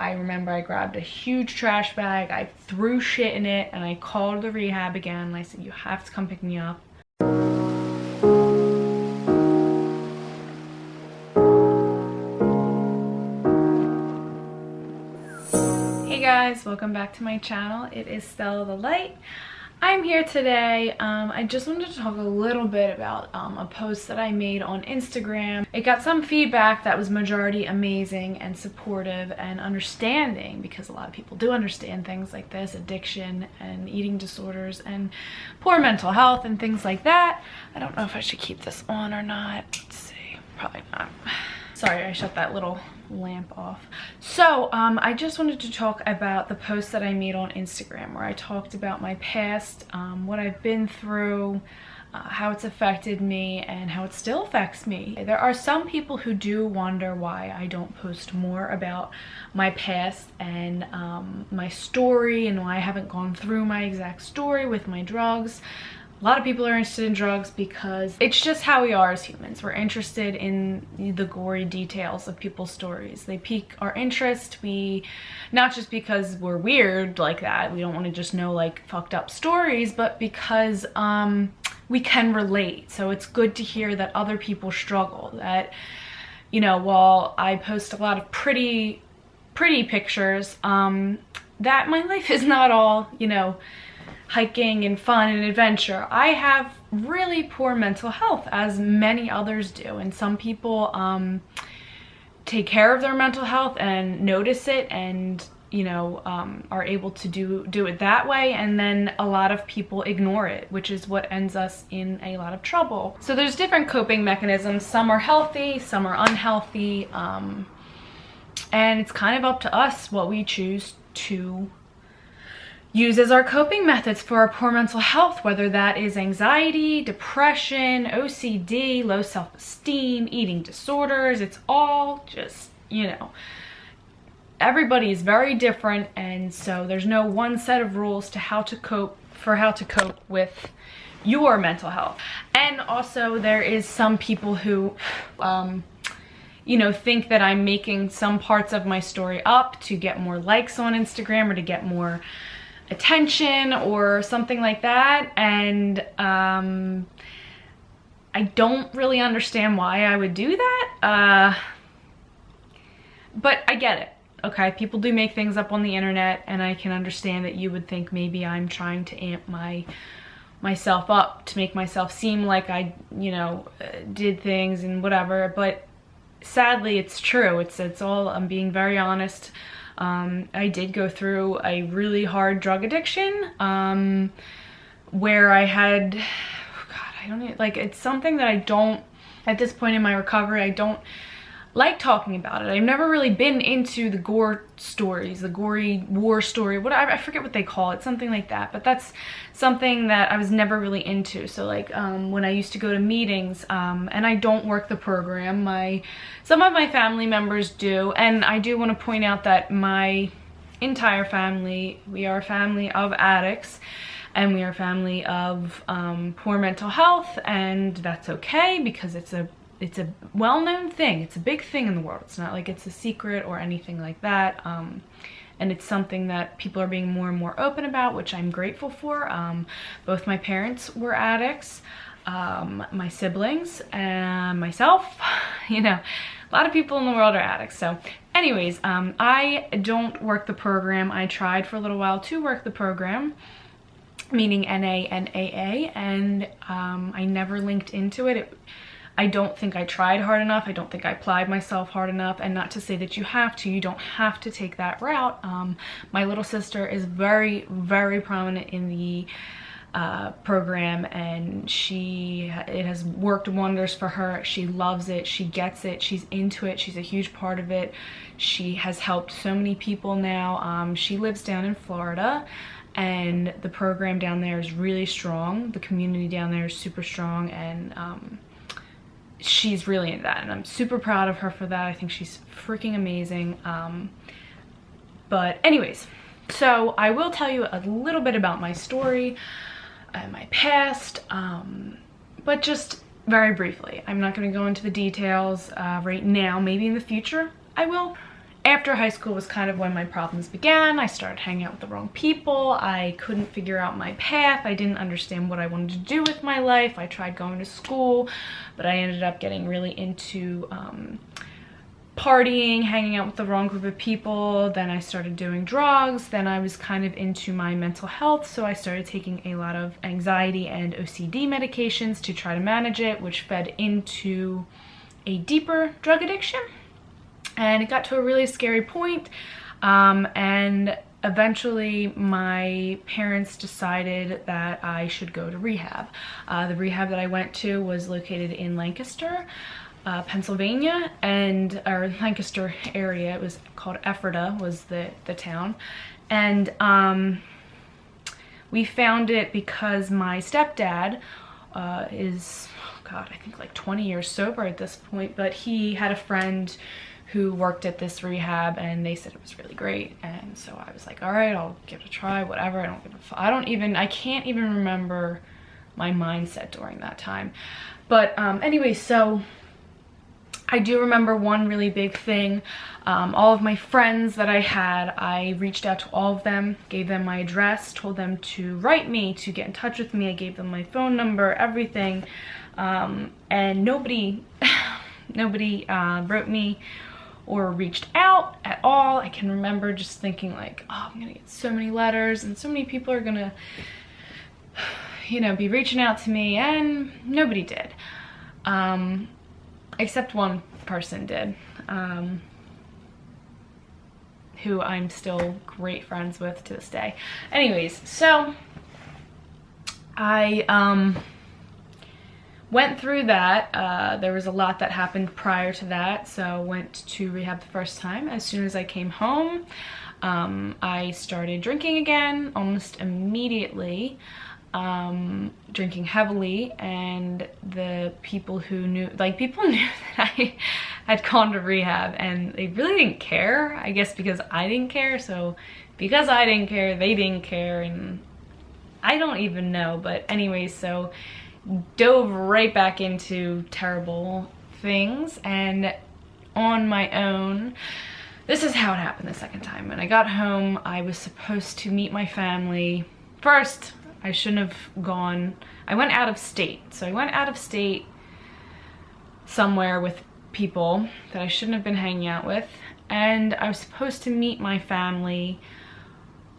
I remember I grabbed a huge trash bag, I threw shit in it, and I called the rehab again, and I said, you have to come pick me up. Hey guys, welcome back to my channel. It is Stella the Light. I'm here today. I just wanted to talk a little bit about a post that I made on Instagram. It got some feedback that was majority amazing and supportive and understanding, because a lot of people do understand things like this, addiction and eating disorders and poor mental health and things like that. I don't know if I should keep this on or not. Let's see, probably not. Sorry, I shut that little lamp off. So I just wanted to talk about the post that I made on Instagram, where I talked about my past, what I've been through, how it's affected me, and how it still affects me. There are some people who do wonder why I don't post more about my past and my story, and why I haven't gone through my exact story with my drugs. A lot of people are interested in drugs because it's just how we are as humans. We're interested in the gory details of people's stories. They pique our interest. Not just because we're weird like that, we don't want to just know like fucked up stories, but because we can relate. So it's good to hear that other people struggle, that, you know, while I post a lot of pretty pictures, that my life is not all, you know, hiking and fun and adventure. I have really poor mental health, as many others do, and some people take care of their mental health and notice it, and you know, are able to do it that way, and then a lot of people ignore it, which is what ends us in a lot of trouble. So there's different coping mechanisms. Some are healthy, some are unhealthy, and it's kind of up to us what we choose to use as our coping methods for our poor mental health, whether that is anxiety, depression, OCD, low self-esteem, eating disorders. It's all just, you know, everybody is very different, and so there's no one set of rules to how to cope with your mental health. And also there is some people who you know, think that I'm making some parts of my story up to get more likes on Instagram or to get more attention or something like that, and I don't really understand why I would do that, but I get it. Okay, people do make things up on the internet, and I can understand that you would think maybe I'm trying to amp myself up to make myself seem like I, you know, did things and whatever, but sadly it's true. It's all, I'm being very honest. I did go through a really hard drug addiction, where I had, oh God, I don't even, like, it's something that I don't, at this point in my recovery, I don't like talking about it. I've never really been into the gore stories, the gory war story, I forget what they call it, something like that, but that's something that I was never really into. So like when I used to go to meetings, and I don't work the program, some of my family members do, and I do want to point out that my entire family, we are a family of addicts, and we are a family of poor mental health, and that's okay, because it's a well-known thing. It's a big thing in the world. It's not like it's a secret or anything like that. And it's something that people are being more and more open about, which I'm grateful for. Both my parents were addicts, my siblings, and myself. You know, a lot of people in the world are addicts. So anyways, I don't work the program. I tried for a little while to work the program, meaning NA and AA, and I never linked into it. I don't think I tried hard enough. I don't think I applied myself hard enough. And not to say that you don't have to take that route. My little sister is very, very prominent in the program, and it has worked wonders for her. She loves it. She gets it. She's into it. She's a huge part of it. She has helped so many people now. She lives down in Florida, and the program down there is really strong. The community down there is super strong, and she's really into that, and I'm super proud of her for that. I think she's freaking amazing. But anyways, so I will tell you a little bit about my story and my past, but just very briefly. I'm not going to go into the details right now. Maybe in the future I will. after high school was kind of when my problems began. I started hanging out with the wrong people. I couldn't figure out my path. I didn't understand what I wanted to do with my life. I tried going to school, but I ended up getting really into partying, hanging out with the wrong group of people. Then I started doing drugs. Then I was kind of into my mental health, so I started taking a lot of anxiety and OCD medications to try to manage it, which fed into a deeper drug addiction. And it got to a really scary point, and eventually my parents decided that I should go to rehab. The rehab that I went to was located in Lancaster, Pennsylvania, or Lancaster area. It was called Ephrata was the town. And we found it because my stepdad is, God, I think like 20 years sober at this point, but he had a friend who worked at this rehab and they said it was really great. And so I was like, all right, I'll give it a try, whatever. I can't even remember my mindset during that time. But anyway, so I do remember one really big thing. All of my friends that I had, I reached out to all of them, gave them my address, told them to write me, to get in touch with me. I gave them my phone number, everything. And nobody wrote me or reached out at all. I can remember just thinking like, oh, I'm gonna get so many letters and so many people are gonna, you know, be reaching out to me, and nobody did. Except one person did, who I'm still great friends with to this day. Anyways, so I went through that. There was a lot that happened prior to that, so went to rehab the first time. As soon as I came home, I started drinking again almost immediately. Drinking heavily, and the people who knew, like, people knew that I had gone to rehab, and they really didn't care, I guess because I didn't care. So because I didn't care, they didn't care, and I don't even know. But anyways, so dove right back into terrible things, and on my own. This is how it happened the second time. When I got home, I was supposed to meet my family. First, I shouldn't have gone. I went out of state. So I went out of state somewhere with people that I shouldn't have been hanging out with. And I was supposed to meet my family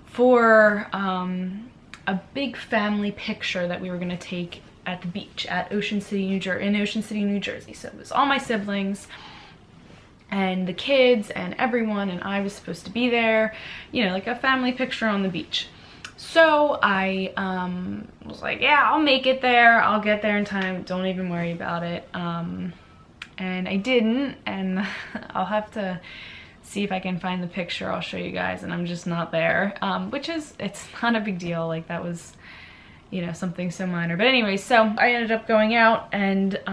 for a big family picture that we were gonna take at the beach at Ocean City, New Jersey. So it was all my siblings and the kids and everyone, and I was supposed to be there, you know, like a family picture on the beach. So I was like, yeah, I'll make it there. I'll get there in time. Don't even worry about it. And I didn't, and I'll have to see if I can find the picture. I'll show you guys, and I'm just not there, which is, it's not a big deal. Like, that was, you know, something so minor. But anyway, so I ended up going out and, what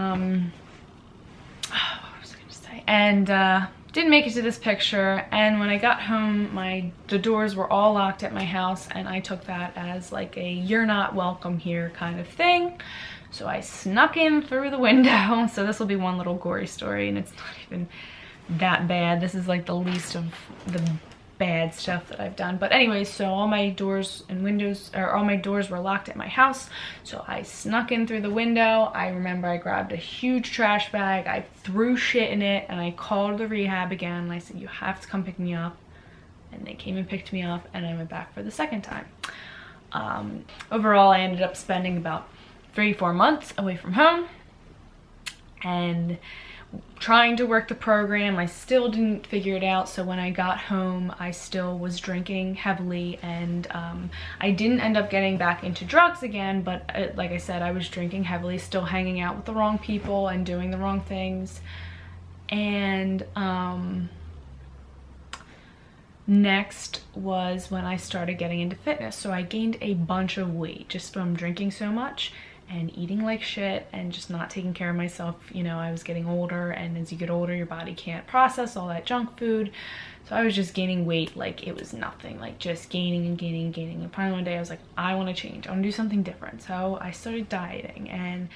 was I gonna say? And, didn't make it to this picture, and when I got home, the doors were all locked at my house, and I took that as like a you're not welcome here kind of thing. So I snuck in through the window. So this will be one little gory story, and it's not even that bad. This is like the least of the bad stuff that I've done. But anyways, so all my doors and windows, or all my doors were locked at my house. So I snuck in through the window. I remember I grabbed a huge trash bag. I threw shit in it, and I called the rehab again. And I said, you have to come pick me up. And they came and picked me up, and I went back for the second time. Overall, I ended up spending about 3-4 months away from home and trying to work the program. I still didn't figure it out. So when I got home, I still was drinking heavily, and I didn't end up getting back into drugs again, but like I said, I was drinking heavily, still hanging out with the wrong people and doing the wrong things. And next was when I started getting into fitness. So I gained a bunch of weight just from drinking so much and eating like shit and just not taking care of myself. You know, I was getting older, and as you get older, your body can't process all that junk food. So I was just gaining weight like it was nothing, like just gaining and gaining and gaining. And finally one day I was like, I want to change. I want to do something different. So I started dieting, and